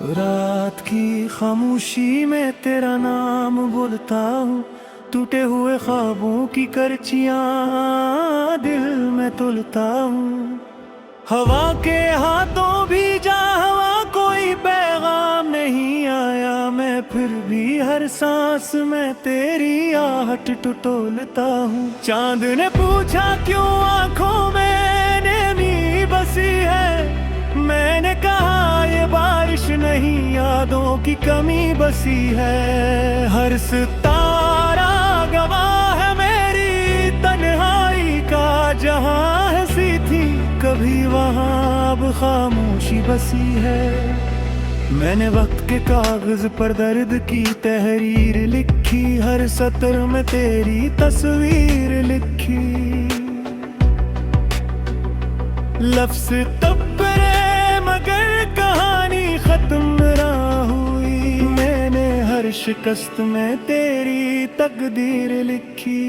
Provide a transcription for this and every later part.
रात की खामोशी में तेरा नाम बोलता हूँ, टूटे हुए ख्वाबों की करचियाँ दिल में तुलता हूँ। हवा के हाथों भी जा हवा, कोई पैगाम नहीं आया, मैं फिर भी हर सांस में तेरी आहट टटोलता हूँ। चांद ने पूछा क्यों आंखों में नमी बसी है, मैंने कहा ये बारिश नहीं यादों की कमी बसी है। हर सितारा गवाह है मेरी तन्हाई का, जहां हंसी थी कभी वहां अब खामोशी बसी है। मैंने वक्त के कागज पर दर्द की तहरीर लिखी, हर सतर में तेरी तस्वीर लिखी। लफ्ज़ तब मगर कहानी खत्म ना हुई, मैंने हर शिकस्त में तेरी तकदीर लिखी।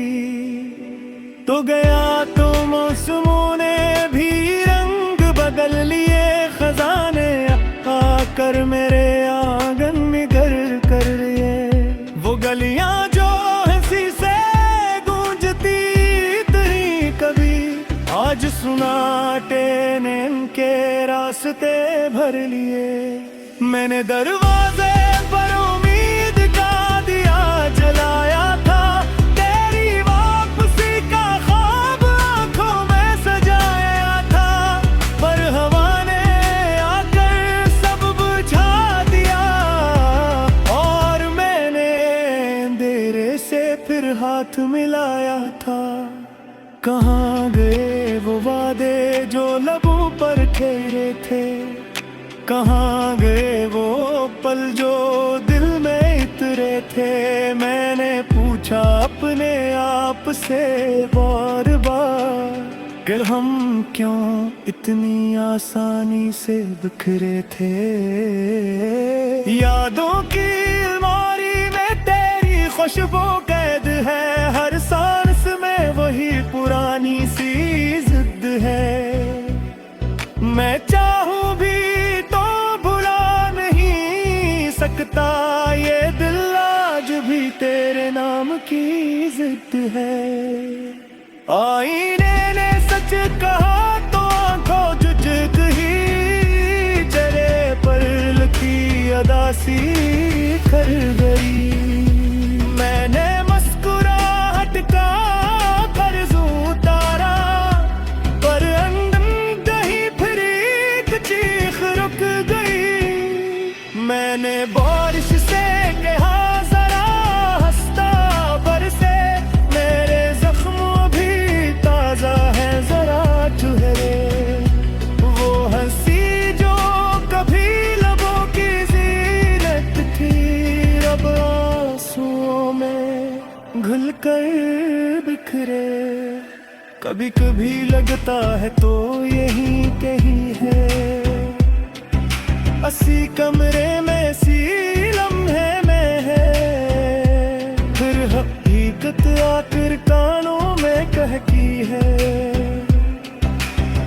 तो गया तो मौसमों ने भी रंग बदल लिए, खजाने आकर मेरे आंगन में घर कर लिए। वो गलियां जो हंसी से गूंजती थी कभी, आज सुनाटे ने इनके रास्ते भर लिए। मैंने दरवाजे पर उम्मीद का दिया जलाया था, तेरी वापसी का ख्वाब आंखों में सजाया था, पर हवा ने आकर सब बुझा दिया। और मैंने अंधेरे से फिर हाथ मिलाया था। कहाँ गए वो वादे जो लबों पर ठहरे थे, कहाँ गए वो पल जो दिल में इतरे थे। मैंने पूछा अपने आप से बार बार कि हम क्यों इतनी आसानी से बिखरे थे। यादों की अलमारी में तेरी खुशबू कैद है, हर सांस में वही पुरानी सी जिद है। मैं चाहूं भी तो भुला नहीं सकता, ये दिल आज भी तेरे नाम की जिद है। आईने ने सच कहा तो आंखों झुझक ही चले, पर लकी अदा सी कर गई। मैंने मुस्कुराहट का कर्ज उतारा, पर अंदर दही फिर एक चीख रुक गई। मैंने बारिश से कहा जरा हंसता बरसे, मेरे जख्म भी ताजा है जरा चुहरे। वो हंसी जो कभी लबों की जीनत थी, अब आंसुओं में घुल कर बिखरे। कभी कभी लगता है तो यही कहीं है, अस्सी कमरे में सी लम्हे में है। फिर हकीकत आकर कानों में कहती है,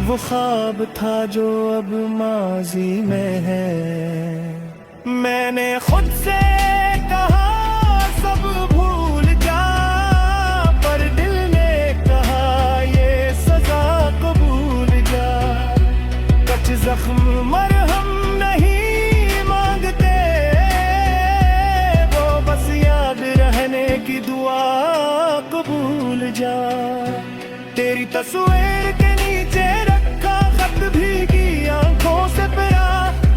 वो ख्वाब था जो अब माजी में है। मैंने खुद से कहा सब भूल जा, पर दिल ने कहा ये सजा कबूल जा। कच जख्म मरहम नहीं मांगते, वो बस याद रहने की दुआ कबूल जा। तेरी तस्वीर के नीचे रखा खत भीगी आंखों से पिया,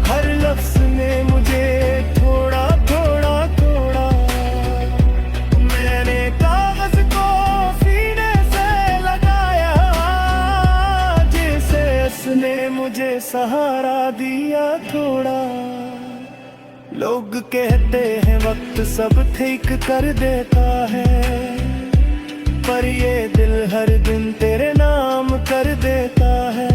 हर लफ्ज ने मुझे थोड़ा थोड़ा थोड़ा। मैंने कागज को सीने से लगाया, जैसे उसने मुझे सहारा दिया थोड़ा। लोग कहते हैं वक्त सब ठीक कर देता है, पर ये दिल हर दिन तेरे नाम कर देता है।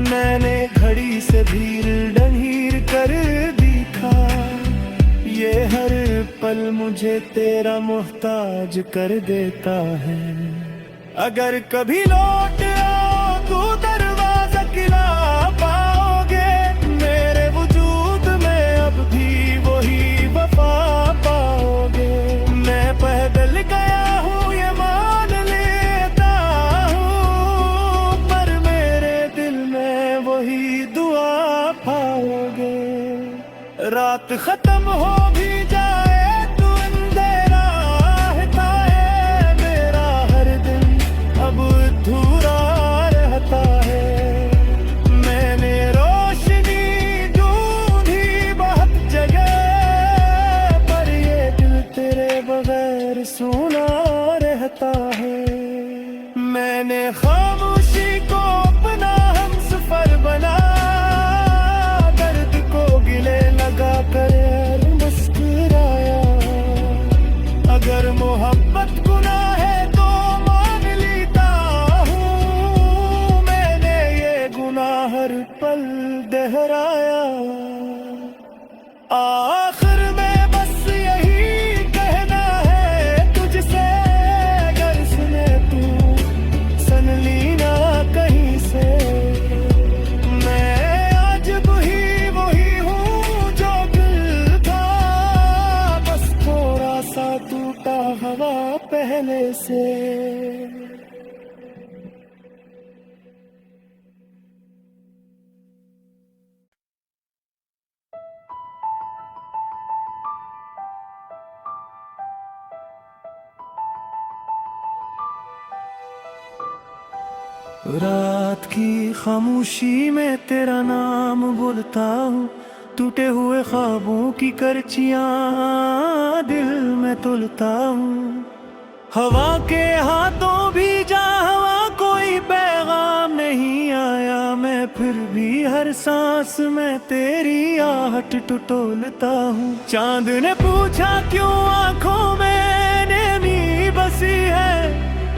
मैंने घड़ी से भीड़ ढंढीर कर दिखा, ये हर पल मुझे तेरा मोहताज कर देता है। अगर कभी लौट आओ तो दरवाजा खिला पाओगे, मेरे वजूद पहले से। रात की खामोशी में तेरा नाम बोलता हूँ, टूटे हुए ख्वाबों की करचियाँ दिल में तुलता हूँ। हवा के हाथों भी जा हवा कोई पैगाम नहीं आया, मैं फिर भी हर सांस में तेरी आहट टटोलता हूँ। चांद ने पूछा क्यों आंखों में नमी बसी है,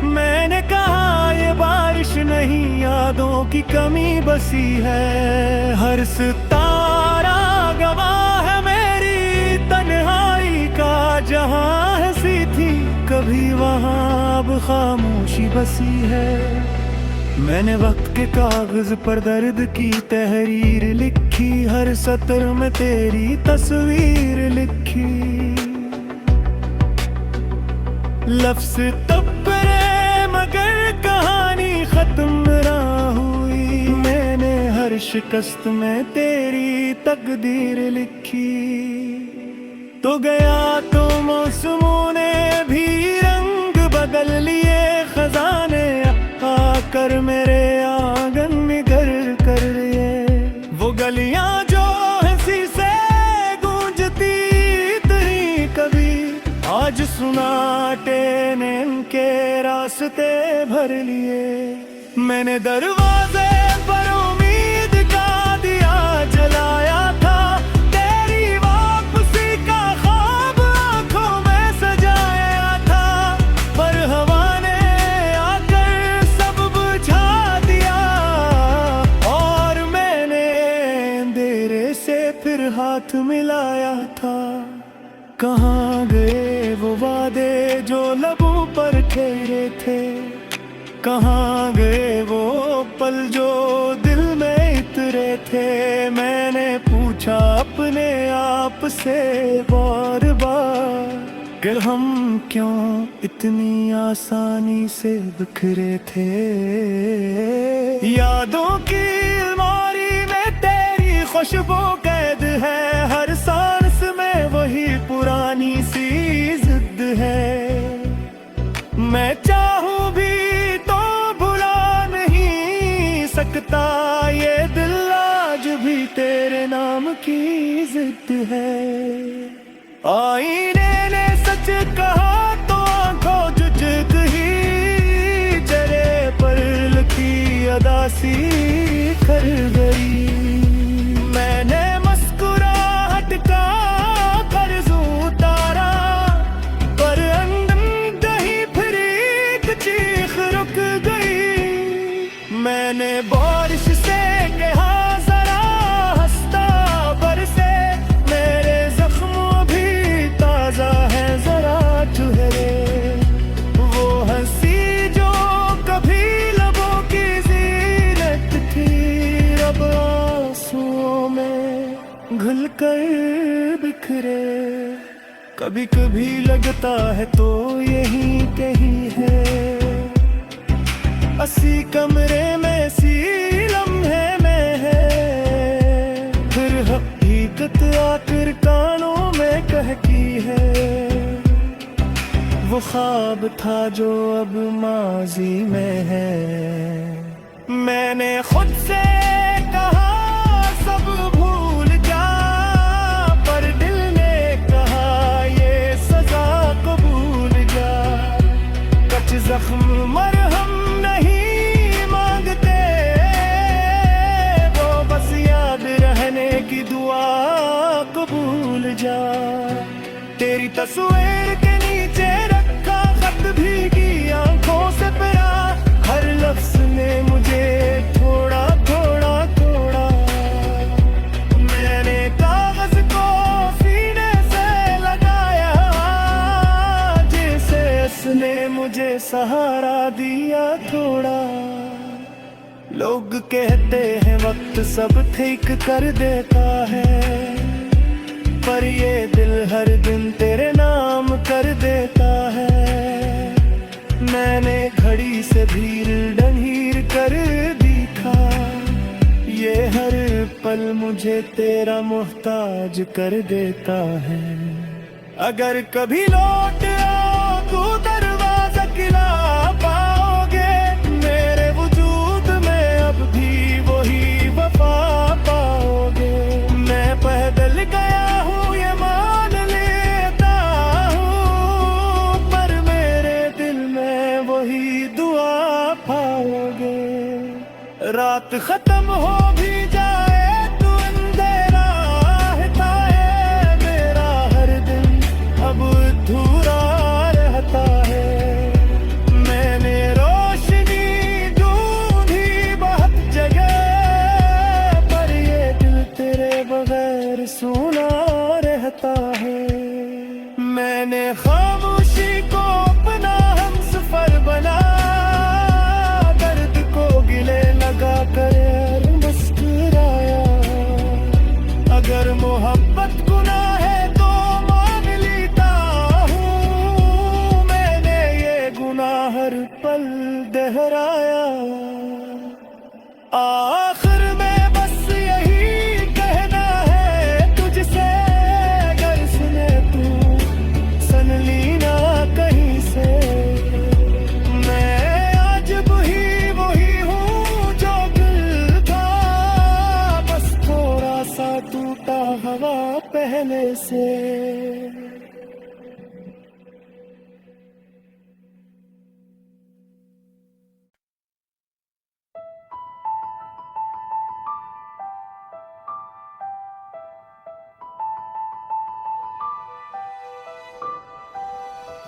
मैंने कहा ये बारिश नहीं यादों की कमी बसी है। हर सितारा गवाह है मेरी तन्हाई का, जहां हंसी थी कभी वहां अब खामोशी बसी है। मैंने वक्त के कागज पर दर्द की तहरीर लिखी, हर सतर में तेरी तस्वीर लिखी। लफ्ज़ तब मगर कहानी खत्म ना हुई, मैंने हर शिकस्त में तेरी तकदीर लिखी। तो गया तो मौसमों ने भी रंग बदल लिए, खजाने आकर मेरे आंगन में घर कर लिए। वो गलियां जो हंसी से गूंजती थी कभी, आज सुनाटे ने इनके रास्ते भर लिए। मैंने दरवाजे पर उम्मीद का दिया जलाया था, तेरी वापसी का ख्वाब आंखों में सजाया था। पर हवा ने आकर सब बुझा दिया, और मैंने अंधेरे से फिर हाथ मिलाया था। कहाँ गए वो वादे जो लबों पर ठहरे थे, कहाँ गए वो पल जो दिल में इतरे थे। मैंने पूछा अपने आप से बार बार कि हम क्यों इतनी आसानी से बिखरे थे। यादों की अलमारी में तेरी खुशबू कैद है, हर सांस में वही पुरानी सी जिद है। मैं चाहूं भी तो भुला नहीं सकता, ये दिल आज भी तेरे नाम की जिद है। आईने ने सच कहा तो आंखों जुझक ही, चेहरे पर लकी अदासी कर गई। मैंने मुस्कुराहट का कर्ज उतारा, पर अंदर ही फिर एक चीख रुक गई। मैंने बारिश से कहा जरा हंसता बरसे, मेरे जख्म भी ताजा है जरा चुहरे। वो हंसी जो कभी लबों की जीनत थी, अब आंसुओं में घुल कर बिखरे। कभी कभी लगता है तो यही कहीं है, असी कमरे में सी लम्हे में है। फिर हकीकत आकर कानों में कहती है, वो ख्वाब था जो अब माजी में है। मैंने खुद से कहा सब भूल जा, पर दिल ने कहा ये सजा कबूल जा। कच जख्म मरहम नहीं मांगते, वो बस याद रहने की दुआ कबूल जा। तेरी तस्वीर के नीचे रखा खत भीगी आंखों से पिया, हर लफ्ज ने मुझे थोड़ा थोड़ा थोड़ा। मैंने कागज को सीने से लगाया, जैसे उसने मुझे सहारा दिया थोड़ा। लोग कहते हैं वक्त सब ठीक कर देता है, पर ये दिल हर दिन तेरे नाम कर देता है। पल मुझे तेरा मोहताज कर देता है। अगर कभी लौट आओ तो दरवाजा खिला पाओगे, मेरे वजूद में अब भी वही वफा पाओगे। मैं पैदल गया हूँ ये मान लेता हूँ, पर मेरे दिल में वही दुआ पाओगे। रात खत्म हो भी जाए तो अंधेरा रहता है, मेरा हर दिन अब अधूरा रहता है। मैंने रोशनी ढूंढी बहुत जगह, पर ये दिल तेरे बगैर सूना रहता है। मैंने खामोशी को अपना हमसफर बना, लगा कर मुस्कुराया। अगर मोहब्बत गुनाह है तो मान लेता हूँ, मैंने ये गुनाह हर पल दोहराया। आखिर में बस यही कहना है तुझसे, अगर सुने तू सुन ली ना कहीं से। मैं आज वही टूटा हवा पहले से।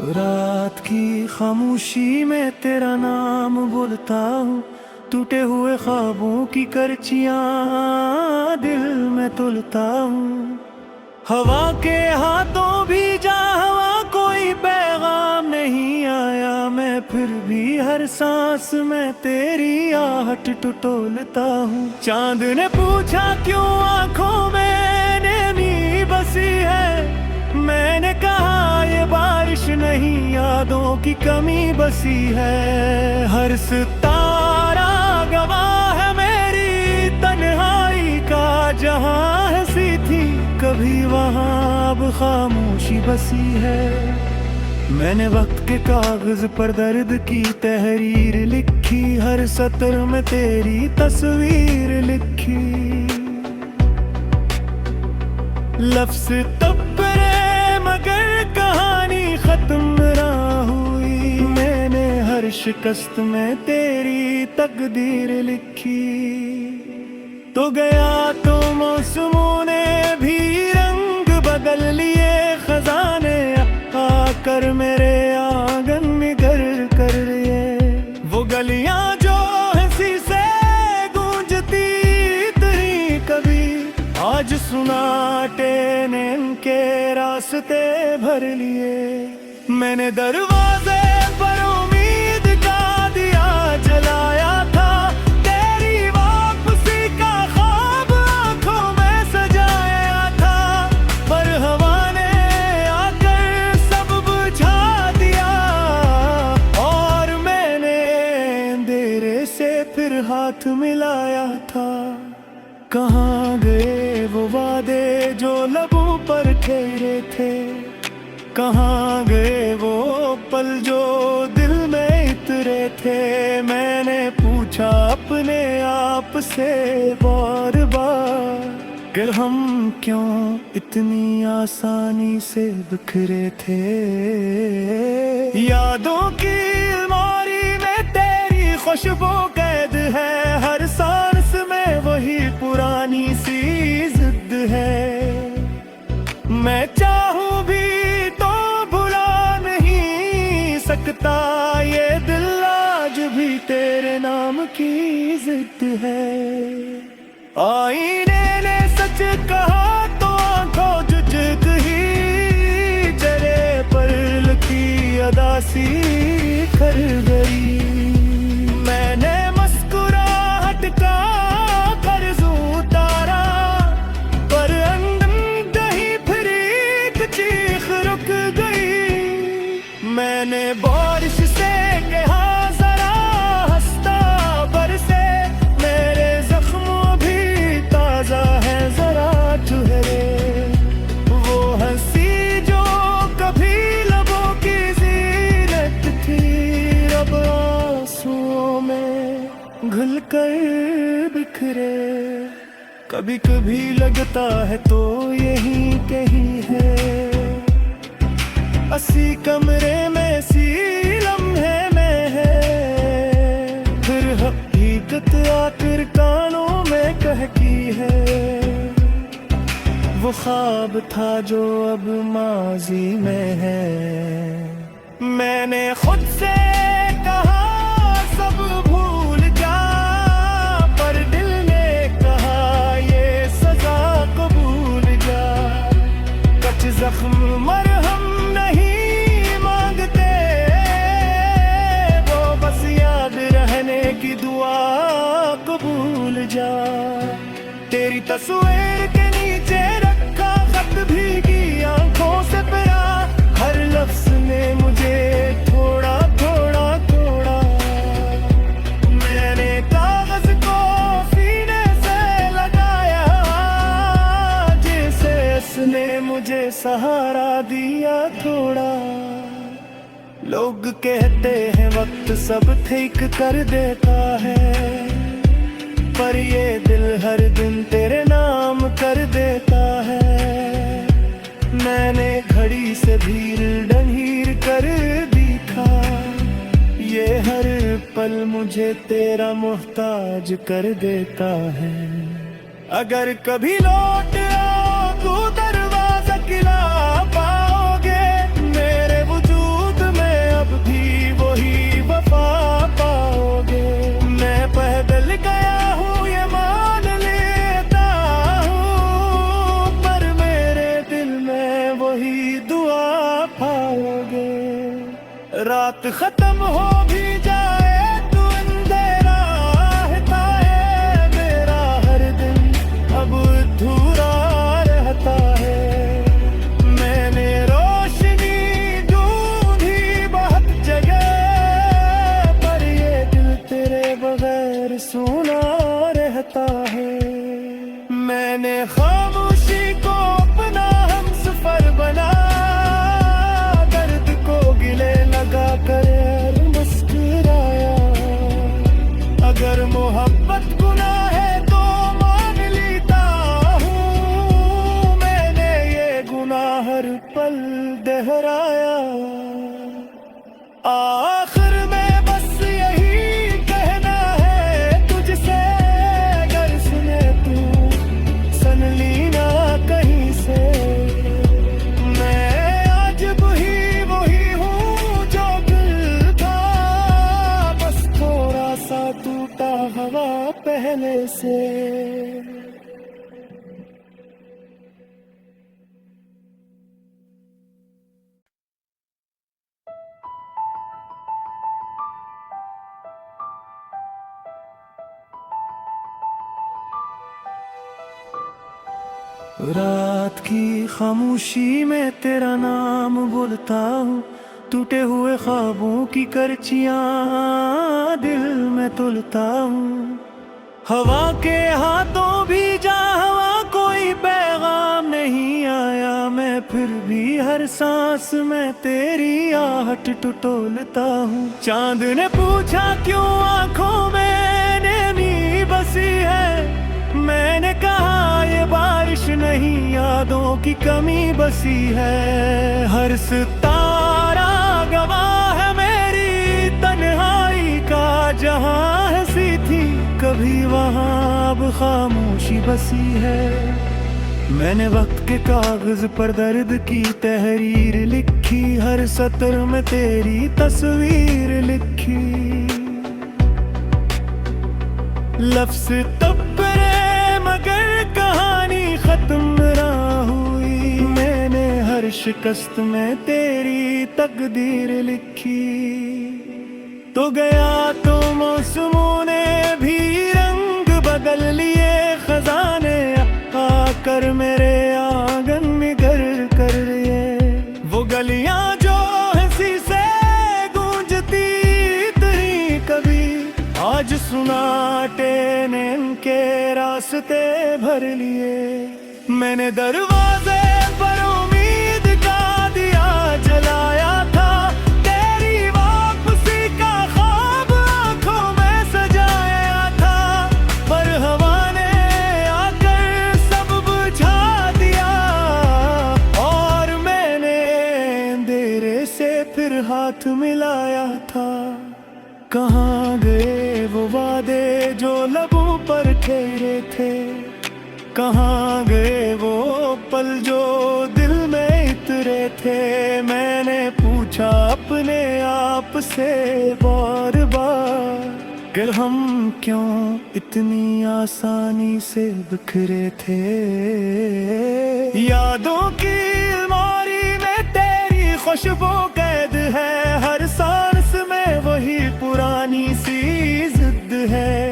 रात की खामोशी में तेरा नाम बोलता हूँ, टूटे हुए ख्वाबों की करचियां दिल में तुलता हूँ। हवा के हाथों भी जा हवा कोई पैगाम नहीं आया, मैं फिर भी हर सांस में तेरी आहट टटोलता हूँ। चांद ने पूछा क्यों आंखों में नमी बसी है, मैंने कहा ये बारिश नहीं यादों की कमी बसी है। हर सितारा गवाह है मेरी तन्हाई का, जहां हंसी थी कभी वहां अब खामोशी बसी है। मैंने वक्त के कागज पर दर्द की तहरीर लिखी, हर सतर में तेरी तस्वीर लिखी। लफ्ज़ तबरे मगर कहानी खत्म ना हुई, मैंने हर शिकस्त में तेरी तकदीर लिखी। तो गया तो मौसमों ने भी रंग बदल लिए, खजाने आकर मेरे आंगन में घर कर लिए। वो गलियां जो हंसी से गूंजती थी कभी, आज सुनाटे ने इनके रास्ते भर लिए। मैंने दरवाजे पर उम्मीद का दिया जलाया था, तेरी वापसी का ख्वाब आंखों में सजाया था, पर हवा ने आकर सब बुझा दिया। और मैंने अंधेरे से फिर हाथ मिलाया था। कहाँ गए वो वादे जो लबों पर ठहरे थे, कहाँ गए वो पल जो दिल में इतरे थे। मैंने पूछा अपने आप से बार बार कि हम क्यों इतनी आसानी से बिखरे थे। यादों की अलमारी में तेरी खुशबू कैद है, हर सांस में वही पुरानी सी जिद है। मैं चाहूं भी तो भुला नहीं सकता, ये दिल आज भी तेरे नाम की जिद है। आईने ने सच कहा तो आंखों जुझक ही, चेहरे पर लकी अदासी कर गई। मैंने मुस्कुराहट का कर्ज उतारा, पर अंदर दही फिर एक चीख रुक गई। मैंने बारिश से कहा जरा हंसता बरसे, मेरे जख्म भी ताजा कर बिखरे। कभी कभी लगता है तो यही कहीं है, अस्सी कमरे में सी लम्हे में है। फिर हकीकत आकर कानों में कहकी है, वो ख्वाब था जो अब माजी में है। मैंने खुद से कहा सब भूल जा, पर दिल ने कहा ये सजा कबूल जा। कच जख्म मरहम नहीं मांगते, वो बस याद रहने की दुआ कबूल जा। तेरी तस्वीर के नीचे रखा खत भीगी आंखों से पिया, हर लफ्ज ने मुझे थोड़ा थोड़ा तोड़ा। मैंने कागज को सीने से लगाया, जैसे उसने मुझे सहारा दिया थोड़ा। लोग कहते हैं वक्त सब ठीक कर देता है, पर ये दिल हर दिन तेरे नाम कर देता है। मैंने घड़ी से धीर ढंढीर कर दिखा, ये हर पल मुझे तेरा मोहताज कर देता है। अगर कभी लौट आओ तो दरवाजा खिला पाओगे, मेरे वजूद में अब भी वही वफा पाओगे। मैं पैदल गया रात खत्म हो भी जाए तो अंधेरा रहता है, मेरा हर दिन अब अधूरा रहता है। मैंने रोशनी ढूंढी बहुत जगह, पर ये दिल तेरे बगैर सूना रहता है। मैंने खामोशी को अपना हमसफर बना, कर मुस्कुराया। अगर मोहब्बत गुनाह है तो मान लेता हूँ, मैंने ये गुनाह हर पल दोहराया। आखिर में बस यही कहना है तुझसे, अगर सुने तू सुन ली ना कहीं से। मैं आज वही टूटा हवा पहले से। रात की खामोशी में तेरा नाम बोलता हूँ, टूटे हुए ख्वाबों की करचियां दिल में तुलता हूँ। हवा के हाथों भी जा हवा, कोई पैगाम नहीं आया, मैं फिर भी हर सांस में तेरी आहट टटोलता हूँ। चांद ने पूछा क्यों आंखों में नमी बसी है, मैंने कहा ये बारिश नहीं यादों की कमी बसी है। हर सितारा गवाह है मेरी तन्हाई का, जहां हंसी थी कभी वहां अब खामोशी बसी है। मैंने वक्त के कागज पर दर्द की तहरीर लिखी, हर सतर में तेरी तस्वीर लिखी। लफ्ज़ तबरे मगर कहानी खत्म ना हुई, मैंने हर शिकस्त में तेरी तकदीर लिखी। तो गया तो मौसमों ने भी रंग बदल लिए, खजाने आकर मेरे आंगन में घर कर लिए। वो गलियां जो हंसी से गूंजती थी कभी, आज सुनाटे ने इनके रास्ते भर लिए। मैंने दरवाजे पर उम्मीद का दिया जलाया था, तेरी वापसी का ख्वाब आंखों में सजाया था। फिर हाथ मिलाया था। कहाँ गए वो वादे जो लबों पर ठहरे थे, कहाँ गए वो पल जो दिल में इतरे थे। मैंने पूछा अपने आप से बार बार कि हम क्यों इतनी आसानी से बिखरे थे। यादों की अलमारी में तेरी खुशबू कैद है, हर सांस में वही पुरानी सी जिद है।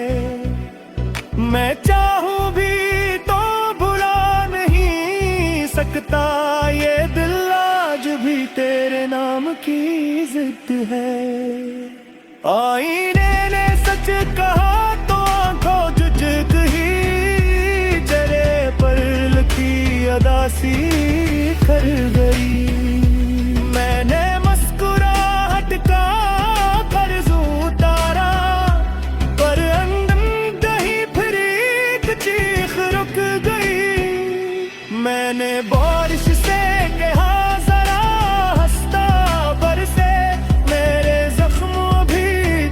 मैं चाहूं भी तो भुला नहीं सकता, ये दिल आज भी तेरे नाम की जिद है। आईने ने सच कहा तो आंखों झुझक ही चले, पर लकी अदा सी कर गई। मैंने मुस्कुराहट का कर्ज उतारा, पर अंदर दही फिर एक चीख रुक गई। मैंने बारिश से कहा जरा हंसता बरसे, मेरे जख्म भी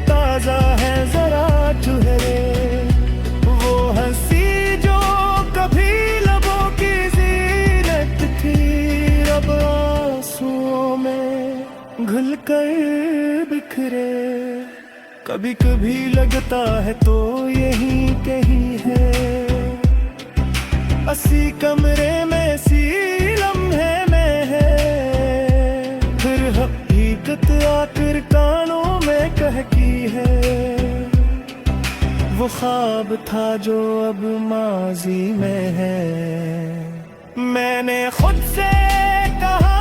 ताजा है जरा चुहरे। वो हंसी जो कभी लबों की जीनत थी, अब आंसुओं में घुल कर बिखरे। कभी कभी लगता है तो यही कहीं है, असी कमरे में सी लम्हे में है। फिर हकीकत आकर कानों में कहकी है, वो ख्वाब था जो अब माजी में है। मैंने खुद से कहा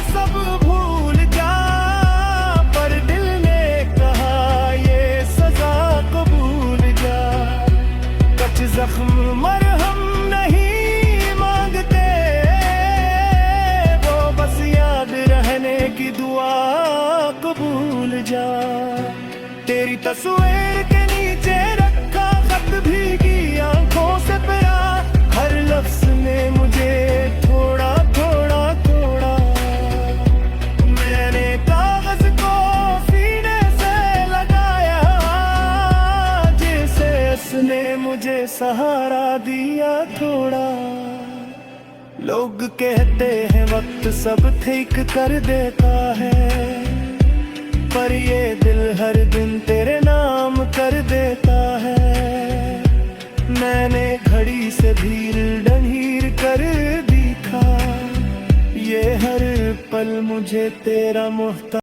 सब भूल जा, पर दिल ने कहा ये सजा कबूल जा। कच जख्म मरहम नहीं मांगते, वो बस याद रहने की दुआ कबूल जा। तेरी तस्वीर के नीचे रखा खत भीगी आंखों से पिया, हर लफ्ज ने मुझे थोड़ा थोड़ा तोड़ा। मैंने कागज को सीने से लगाया, जैसे उसने मुझे सहारा दिया थोड़ा। लोग कहते हैं वक्त सब ठीक कर देता है, पर ये दिल हर दिन तेरे नाम कर देता है। मैंने घड़ी से धीर ढंढीर कर दिखा, ये हर पल मुझे तेरा मोहताज